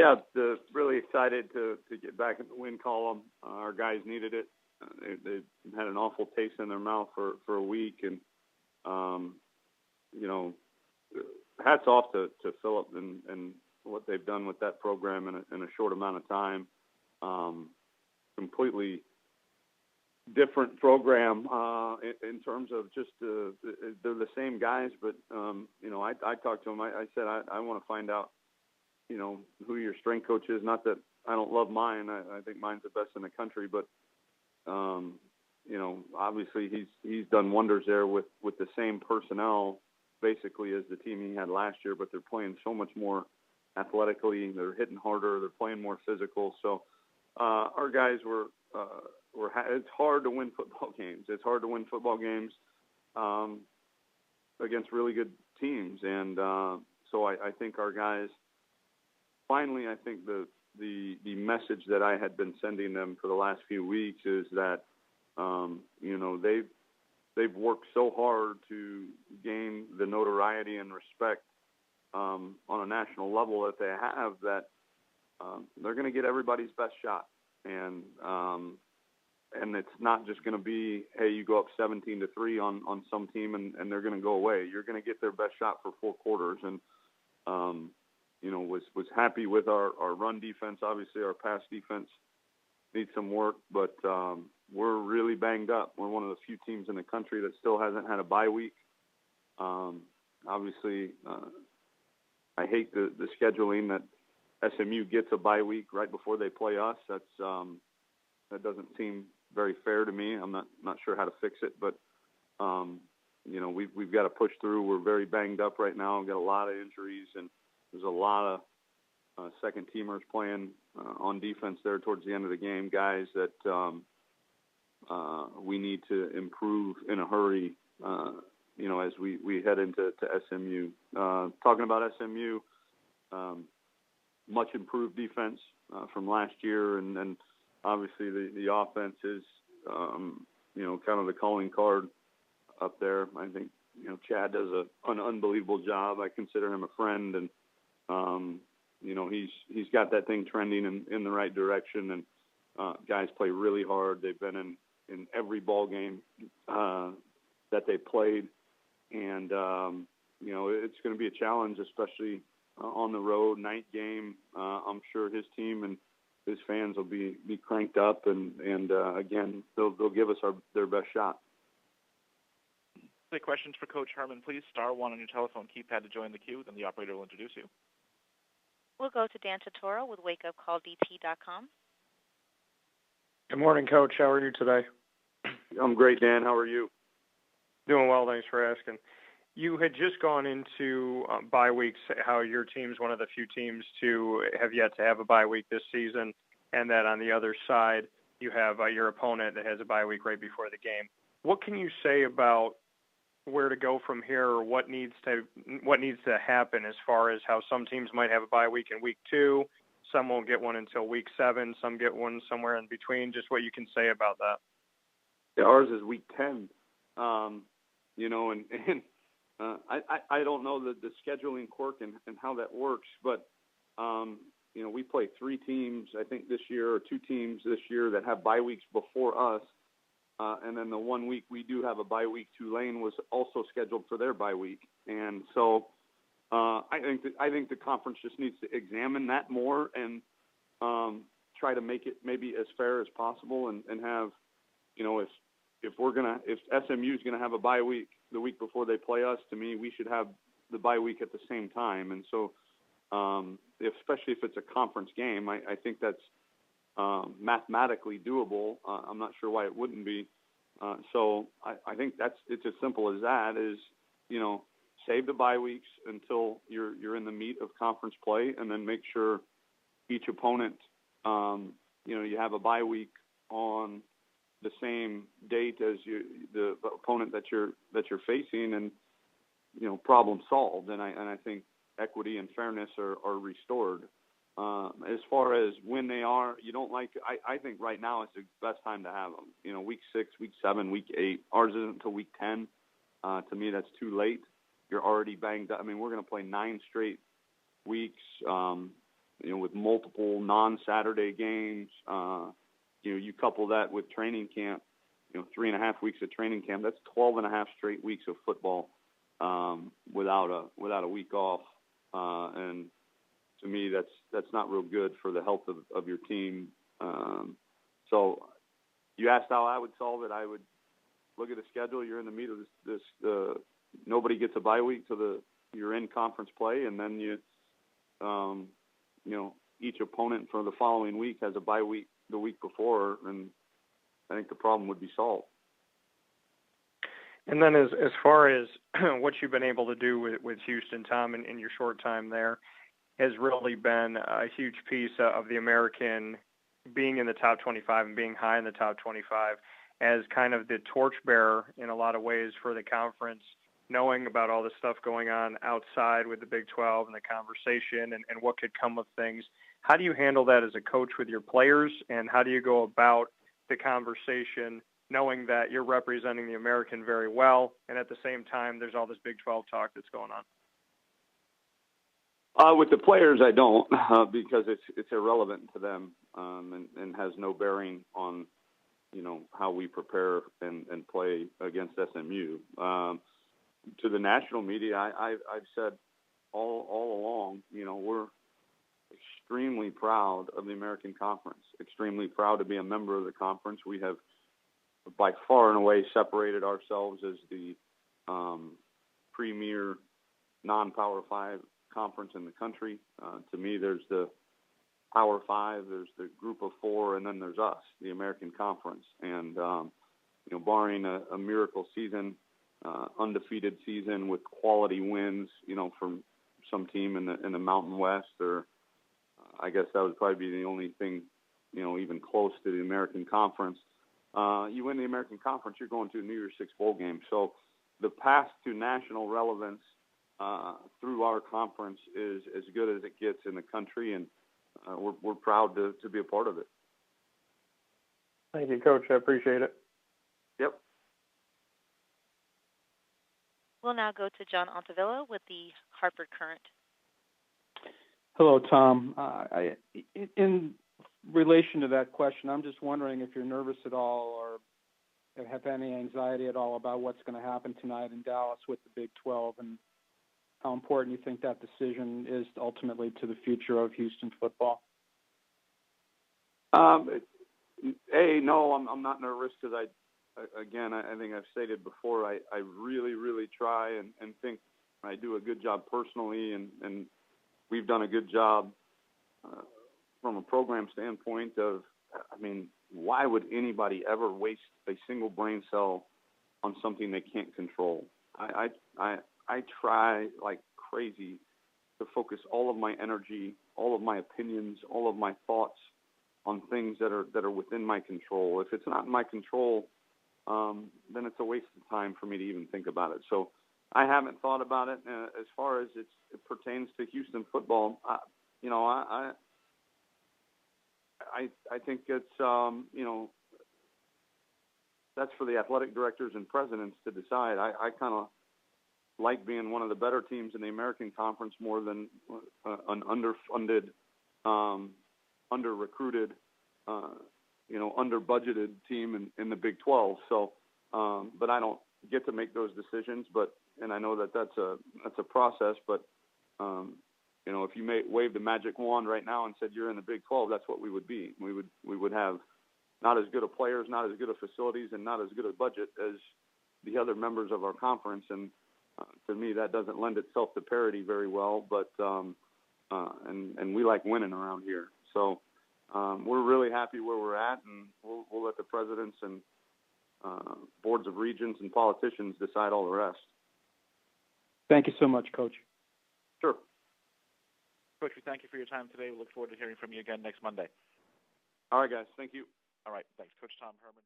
Yeah, really excited to get back in the win column. Our guys needed it. They had an awful taste in their mouth for a week, and hats off to Philip and what they've done with that program in a short amount of time. Completely different program in terms of just they're the same guys, but I talked to him. I said I want to find out who your strength coach is. Not that I don't love mine. I think mine's the best in the country, but obviously he's done wonders there with the same personnel basically as the team he had last year, but they're playing so much more athletically. They're hitting harder. They're playing more physical. So our guys were it's hard to win football games. It's hard to win football games against really good teams. And so I think our guys, finally, I think the message that I had been sending them for the last few weeks is that, they've worked so hard to gain the notoriety and respect on a national level that they have, that they're going to get everybody's best shot. And it's not just going to be, hey, you go up 17-3 on some team and they're going to go away. You're going to get their best shot for 4 quarters. And, was happy with our run defense. Obviously, our pass defense needs some work, but we're really banged up. We're one of the few teams in the country that still hasn't had a bye week. Obviously, I hate the scheduling that SMU gets a bye week right before they play us. That doesn't seem very fair to me. I'm not sure how to fix it, but we've got to push through. We're very banged up right now. We've got a lot of injuries, and there's a lot of second teamers playing on defense there towards the end of the game, guys that we need to improve in a hurry, as we head into SMU. Talking about SMU, much improved defense from last year, and obviously the offense is, kind of the calling card up there. I think, Chad does an unbelievable job. I consider him a friend, and he's got that thing trending in the right direction, and guys play really hard. They've been in every ball game that they played, and it's going to be a challenge, especially on the road, night game. I'm sure his team and his fans will be cranked up, and again, they'll give us their best shot. Any questions for Coach Herman, please star 1 on your telephone keypad to join the queue, then the operator will introduce you. We'll go to Dan Tortora with wakeupcalldt.com. Good morning, Coach. How are you today? I'm great, Dan. How are you? Doing well, thanks for asking. You had just gone into bye weeks, how your team's one of the few teams to have yet to have a bye week this season, and that on the other side you have your opponent that has a bye week right before the game. What can you say about where to go from here, or what needs to happen as far as how some teams might have a bye week in week 2, some won't get one until week 7, some get one somewhere in between, just what you can say about that? Yeah, ours is week 10, I don't know the scheduling quirk and how that works, but, we play 3 teams, I think this year, or 2 teams this year that have bye weeks before us. And then the 1 week we do have a bye week, Tulane was also scheduled for their bye week. And so I think the conference just needs to examine that more and try to make it maybe as fair as possible and have, if SMU is going to have a bye week the week before they play us, to me, we should have the bye week at the same time. And so especially if it's a conference game, I think that's mathematically doable. I'm not sure why it wouldn't be. So I think it's as simple as that, is, save the bye weeks until you're in the meat of conference play, and then make sure each opponent, you have a bye week on the same date as the opponent that you're facing, and, problem solved. And I think equity and fairness are restored. As far as when they are, I think right now it's the best time to have them. Week 6, week 7, week 8. Ours isn't until week 10. To me, that's too late. You're already banged up. I mean, we're going to play 9 straight weeks. with multiple non-Saturday games. You couple that with training camp, 3.5 weeks of training camp. That's 12.5 straight weeks of football without a week off. And to me, that's not real good for the health of your team. So you asked how I would solve it. I would look at the schedule. You're in the meat of this. Nobody gets a bye week till you're in conference play, and then each opponent for the following week has a bye week the week before, and I think the problem would be solved. And then as far as what you've been able to do with Houston, Tom, in your short time there, has really been a huge piece of the American being in the top 25 and being high in the top 25 as kind of the torchbearer in a lot of ways for the conference, knowing about all the stuff going on outside with the Big 12 and the conversation and what could come of things. How do you handle that as a coach with your players, and how do you go about the conversation knowing that you're representing the American very well, and at the same time there's all this Big 12 talk that's going on? With the players, I don't because it's irrelevant to them and has no bearing on how we prepare and play against SMU. To the national media, I've said all along, we're extremely proud of the American Conference, extremely proud to be a member of the conference. We have by far and away separated ourselves as the premier non-Power 5 conference in the country. To me, there's the Power 5, there's the group of 4, and then there's us, the American Conference. And, barring a miracle season, undefeated season with quality wins, from some team in the Mountain West, or I guess that would probably be the only thing, even close to the American Conference. You win the American Conference, you're going to a New Year's Six bowl game. So the path to national relevance through our conference is as good as it gets in the country, and we're proud to be a part of it. Thank you, Coach. I appreciate it. Yep. We'll now go to John Ontavilla with the Hartford Courant. Hello, Tom. In relation to that question, I'm just wondering if you're nervous at all or have any anxiety at all about what's going to happen tonight in Dallas with the Big 12 and how important you think that decision is ultimately to the future of Houston football. No, I'm not nervous because I think I've stated before, I really, really try and think I do a good job personally, and we've done a good job from a program standpoint of, why would anybody ever waste a single brain cell on something they can't control? I try like crazy to focus all of my energy, all of my opinions, all of my thoughts on things that are within my control. If it's not in my control, then it's a waste of time for me to even think about it. So I haven't thought about it as far as it pertains to Houston football. I think it's that's for the athletic directors and presidents to decide. I kind of like being one of the better teams in the American Conference more than an underfunded, under-recruited, under-budgeted team in the Big 12. So, but I don't get to make those decisions. And I know that's a process. But if you waved a magic wand right now and said you're in the Big 12, that's what we would be. We would have not as good of players, not as good of facilities, and not as good a budget as the other members of our conference. And to me, that doesn't lend itself to parity very well. But and we like winning around here. So we're really happy where we're at, and we'll let the presidents and boards of regions and politicians decide all the rest. Thank you so much, Coach. Sure. Coach, we thank you for your time today. We look forward to hearing from you again next Monday. All right, guys. Thank you. All right. Thanks. Coach Tom Herman.